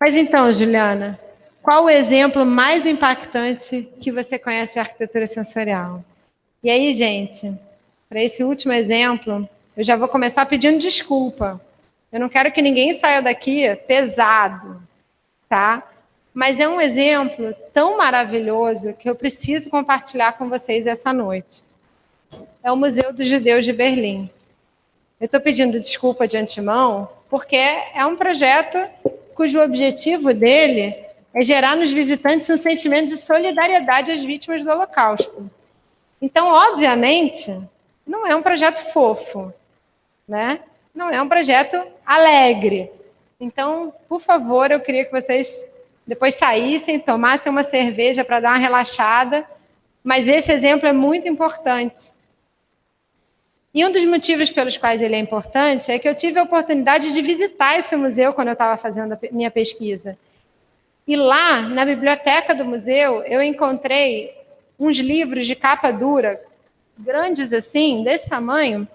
Mas então, Juliana, qual o exemplo mais impactante que você conhece de arquitetura sensorial? E aí, gente, para esse último exemplo, eu já vou começar pedindo desculpa. Eu não quero que ninguém saia daqui pesado, tá? Mas é um exemplo tão maravilhoso que eu preciso compartilhar com vocês essa noite. É o Museu dos Judeus de Berlim. Eu estou pedindo desculpa de antemão, porque é um projeto cujo objetivo dele é gerar nos visitantes um sentimento de solidariedade às vítimas do Holocausto. Então, obviamente, não é um projeto fofo, né? Não é um projeto alegre. Então, por favor, eu queria que vocês depois saíssem, tomassem uma cerveja para dar uma relaxada, mas esse exemplo é muito importante. E um dos motivos pelos quais ele é importante é que eu tive a oportunidade de visitar esse museu quando eu estava fazendo a minha pesquisa. E lá, na biblioteca do museu, eu encontrei uns livros de capa dura, grandes assim, desse tamanho,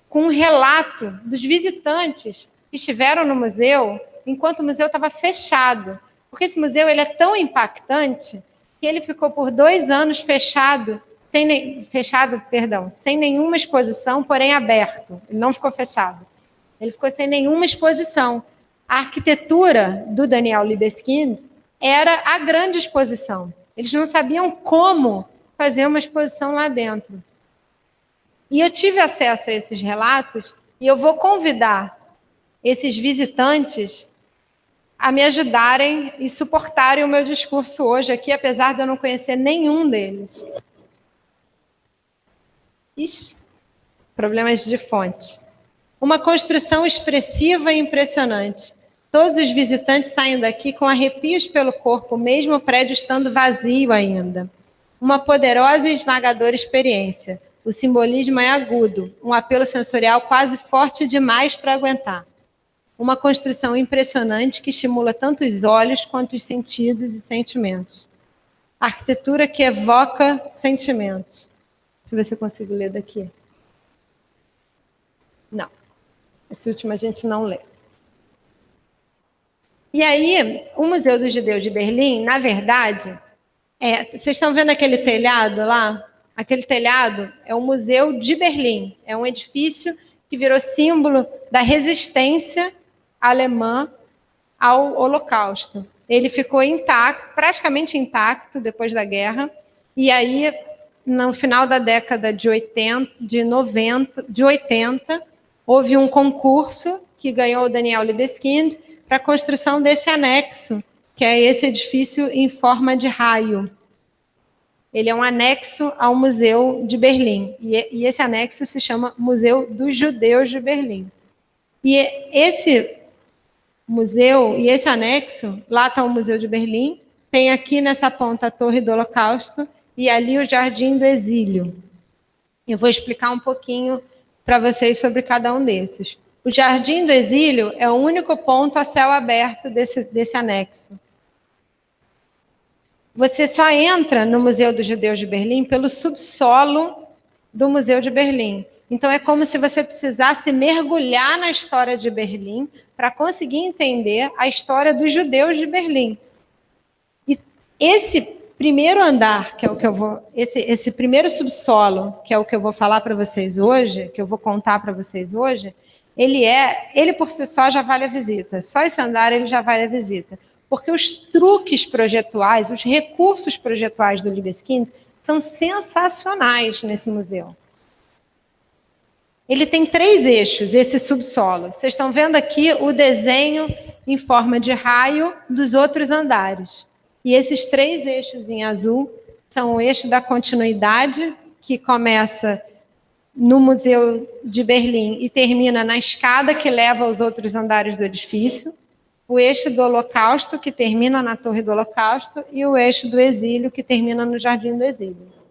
com um relato dos visitantes que estiveram no museu enquanto o museu estava fechado. Porque esse museu ele é tão impactante que ele ficou por 2 anos fechado, sem nenhuma exposição, porém aberto. Ele não ficou fechado. Ele ficou sem nenhuma exposição. A arquitetura do Daniel Libeskind era a grande exposição. Eles não sabiam como fazer uma exposição lá dentro. E eu tive acesso a esses relatos e eu vou convidar esses visitantes a me ajudarem e suportarem o meu discurso hoje aqui, apesar de eu não conhecer nenhum deles. Ixi, problemas de fonte. Uma construção expressiva e impressionante. Todos os visitantes saem daqui com arrepios pelo corpo, mesmo o prédio estando vazio ainda. Uma poderosa e esmagadora experiência. O simbolismo é agudo, um apelo sensorial quase forte demais para aguentar. Uma construção impressionante que estimula tanto os olhos quanto os sentidos e sentimentos. Arquitetura que evoca sentimentos. Deixa eu ver se eu consigo ler daqui. Não. Esse último a gente não lê. E aí, o Museu dos Judeus de Berlim, na verdade, vocês estão vendo aquele telhado lá? Aquele telhado é o Museu de Berlim. É um edifício que virou símbolo da resistência alemã ao Holocausto. Ele ficou intacto, praticamente intacto depois da guerra. E aí, no final da década de 80, houve um concurso que ganhou o Daniel Libeskind para a construção desse anexo, que é esse edifício em forma de raio. Ele é um anexo ao Museu de Berlim. E esse anexo se chama Museu dos Judeus de Berlim. E esse museu e esse anexo, lá está o Museu de Berlim, tem aqui nessa ponta a Torre do Holocausto e ali o Jardim do Exílio. Eu vou explicar um pouquinho para vocês sobre cada um desses. O Jardim do Exílio é o único ponto a céu aberto desse anexo. Você só entra no Museu dos Judeus de Berlim pelo subsolo do Museu de Berlim. Então, é como se você precisasse mergulhar na história de Berlim para conseguir entender a história dos judeus de Berlim. E esse primeiro andar, que é o que eu vou... Esse primeiro subsolo, que é o que eu vou falar para vocês hoje, que eu vou contar para vocês hoje, ele por si só já vale a visita. Só esse andar ele já vale a visita. Porque os truques projetuais, os recursos projetuais do Libeskind são sensacionais nesse museu. Ele tem 3 eixos, esse subsolo. Vocês estão vendo aqui o desenho em forma de raio dos outros andares. E esses 3 eixos em azul são o eixo da continuidade, que começa no Museu de Berlim e termina na escada que leva aos outros andares do edifício. O eixo do Holocausto, que termina na Torre do Holocausto, e o eixo do Exílio, que termina no Jardim do Exílio.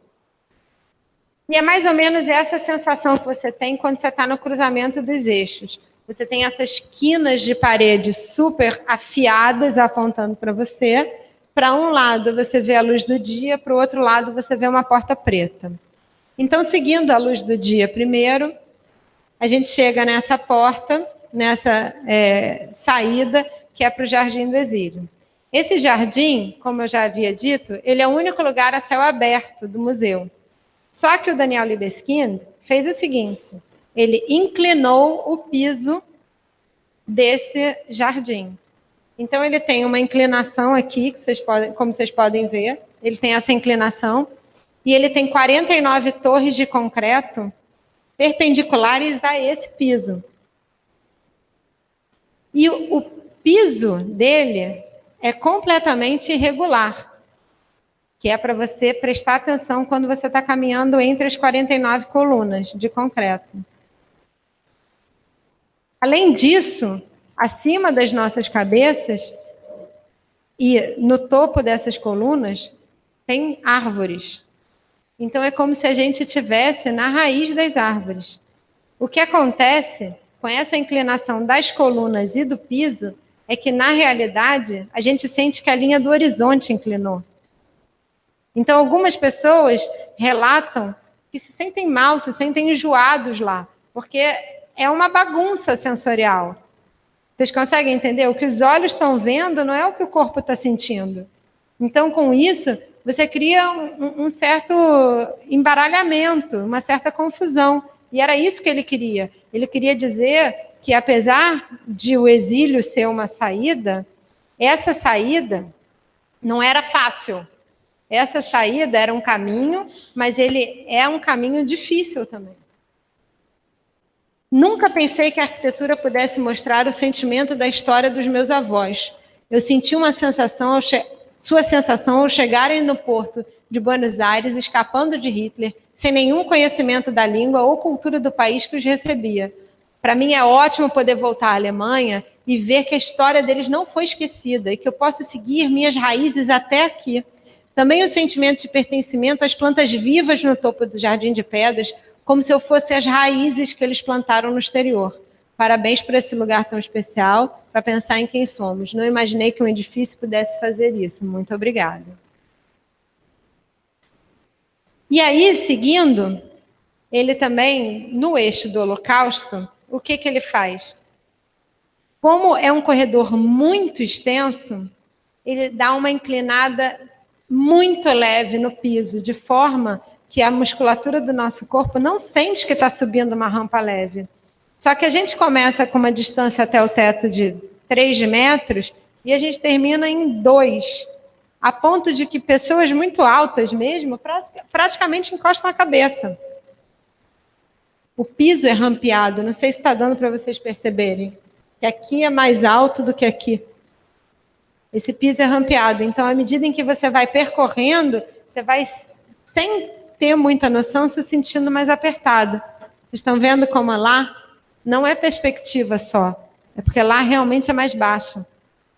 E é mais ou menos essa sensação que você tem quando você está no cruzamento dos eixos. Você tem essas quinas de parede super afiadas apontando para você. Para um lado você vê a luz do dia, para o outro lado você vê uma porta preta. Então, seguindo a luz do dia primeiro, a gente chega nessa porta, nessa saída, que é para o Jardim do Exílio. Esse jardim, como eu já havia dito, ele é o único lugar a céu aberto do museu. Só que o Daniel Libeskind fez o seguinte, ele inclinou o piso desse jardim. Então, ele tem uma inclinação aqui, como vocês podem ver, ele tem essa inclinação, e ele tem 49 torres de concreto perpendiculares a esse piso. E o piso dele é completamente irregular, que é para você prestar atenção quando você está caminhando entre as 49 colunas de concreto. Além disso, acima das nossas cabeças e no topo dessas colunas, tem árvores. Então, é como se a gente estivesse na raiz das árvores. O que acontece com essa inclinação das colunas e do piso é que, na realidade, a gente sente que a linha do horizonte inclinou. Então, algumas pessoas relatam que se sentem mal, se sentem enjoados lá, porque é uma bagunça sensorial. Vocês conseguem entender? O que os olhos estão vendo não é o que o corpo está sentindo. Então, com isso, você cria um certo embaralhamento, uma certa confusão. E era isso que ele queria. Ele queria dizer que, apesar de o exílio ser uma saída, essa saída não era fácil. Essa saída era um caminho, mas ele é um caminho difícil também. Nunca pensei que a arquitetura pudesse mostrar o sentimento da história dos meus avós. Eu senti uma sensação, sua sensação ao chegarem no porto de Buenos Aires, escapando de Hitler, sem nenhum conhecimento da língua ou cultura do país que os recebia. Para mim é ótimo poder voltar à Alemanha e ver que a história deles não foi esquecida e que eu posso seguir minhas raízes até aqui. Também o sentimento de pertencimento às plantas vivas no topo do Jardim de Pedras, como se eu fosse as raízes que eles plantaram no exterior. Parabéns por esse lugar tão especial, para pensar em quem somos. Não imaginei que um edifício pudesse fazer isso. Muito obrigada. E aí, seguindo, ele também, no eixo do Holocausto, o que ele faz? Como é um corredor muito extenso, ele dá uma inclinada muito leve no piso, de forma que a musculatura do nosso corpo não sente que está subindo uma rampa leve. Só que a gente começa com uma distância até o teto de 3 metros e a gente termina em 2, a ponto de que pessoas muito altas mesmo praticamente encostam a cabeça. O piso é rampeado, não sei se está dando para vocês perceberem, que aqui é mais alto do que aqui. Esse piso é rampeado, então à medida em que você vai percorrendo, você vai, sem ter muita noção, se sentindo mais apertado. Vocês estão vendo como lá não é perspectiva só, é porque lá realmente é mais baixo,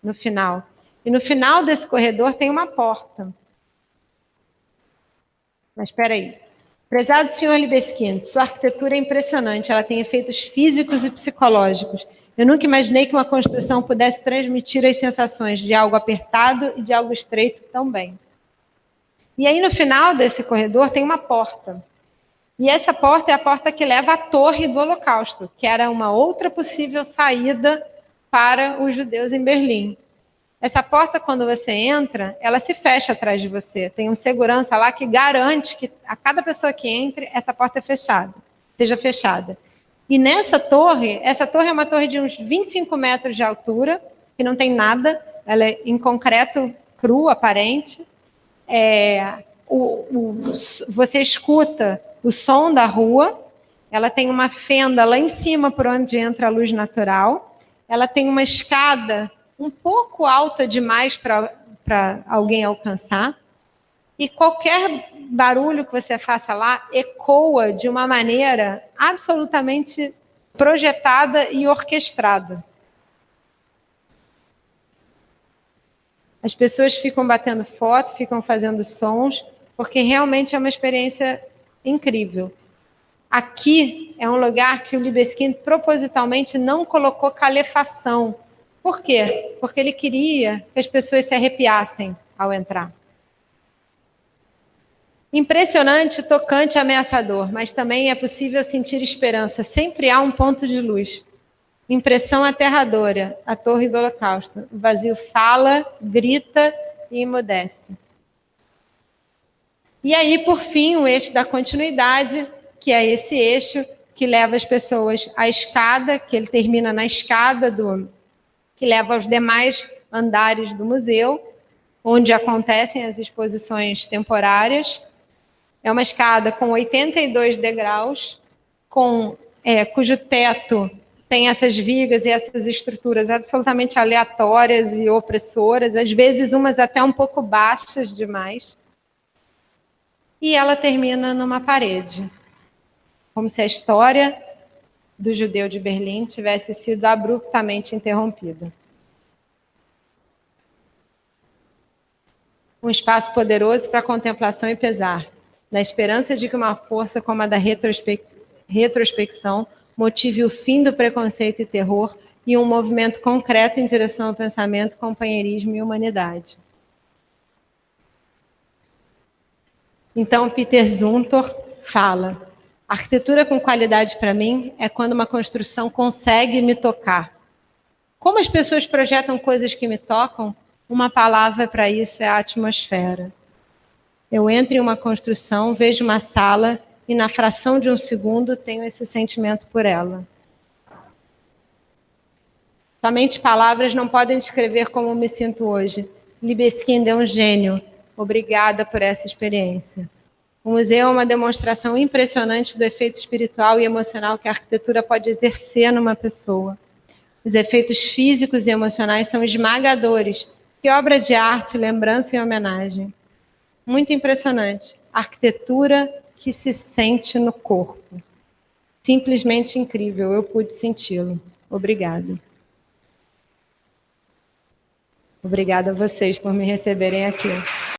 no final. E no final desse corredor tem uma porta. Mas espera aí. Prezado senhor Libeskind, sua arquitetura é impressionante, ela tem efeitos físicos e psicológicos. Eu nunca imaginei que uma construção pudesse transmitir as sensações de algo apertado e de algo estreito tão bem. E aí, no final desse corredor, tem uma porta. E essa porta é a porta que leva à Torre do Holocausto, que era uma outra possível saída para os judeus em Berlim. Essa porta, quando você entra, ela se fecha atrás de você. Tem um segurança lá que garante que a cada pessoa que entre, essa porta é fechada, seja fechada. E nessa torre, essa torre é uma torre de uns 25 metros de altura, que não tem nada, ela é em concreto cru, aparente. Você escuta o som da rua, ela tem uma fenda lá em cima por onde entra a luz natural, ela tem uma escada um pouco alta demais para alguém alcançar, e qualquer barulho que você faça lá ecoa de uma maneira absolutamente projetada e orquestrada. As pessoas ficam batendo foto, ficam fazendo sons, porque realmente é uma experiência incrível. Aqui é um lugar que o Libeskind propositalmente não colocou calefação. Por quê? Porque ele queria que as pessoas se arrepiassem ao entrar. Impressionante, tocante, ameaçador, mas também é possível sentir esperança. Sempre há um ponto de luz. Impressão aterradora, a Torre do Holocausto. O vazio fala, grita e emudece. E aí, por fim, o eixo da continuidade, que é esse eixo que leva as pessoas à escada, que ele termina na escada que leva aos demais andares do museu, onde acontecem as exposições temporárias. É uma escada com 82 degraus, cujo teto tem essas vigas e essas estruturas absolutamente aleatórias e opressoras, às vezes umas até um pouco baixas demais. E ela termina numa parede, como se a história do judeu de Berlim tivesse sido abruptamente interrompida. Um espaço poderoso para contemplação e pesar, na esperança de que uma força como a da retrospecção motive o fim do preconceito e terror e um movimento concreto em direção ao pensamento, companheirismo e humanidade. Então, Peter Zumthor fala: arquitetura com qualidade para mim é quando uma construção consegue me tocar. Como as pessoas projetam coisas que me tocam, uma palavra para isso é a atmosfera. Eu entro em uma construção, vejo uma sala e na fração de um segundo tenho esse sentimento por ela. Somente palavras não podem descrever como me sinto hoje. Libeskind é um gênio. Obrigada por essa experiência. O museu é uma demonstração impressionante do efeito espiritual e emocional que a arquitetura pode exercer numa pessoa. Os efeitos físicos e emocionais são esmagadores. Que obra de arte, lembrança e homenagem. Muito impressionante. Arquitetura que se sente no corpo. Simplesmente incrível, eu pude senti-lo. Obrigada. Obrigada a vocês por me receberem aqui.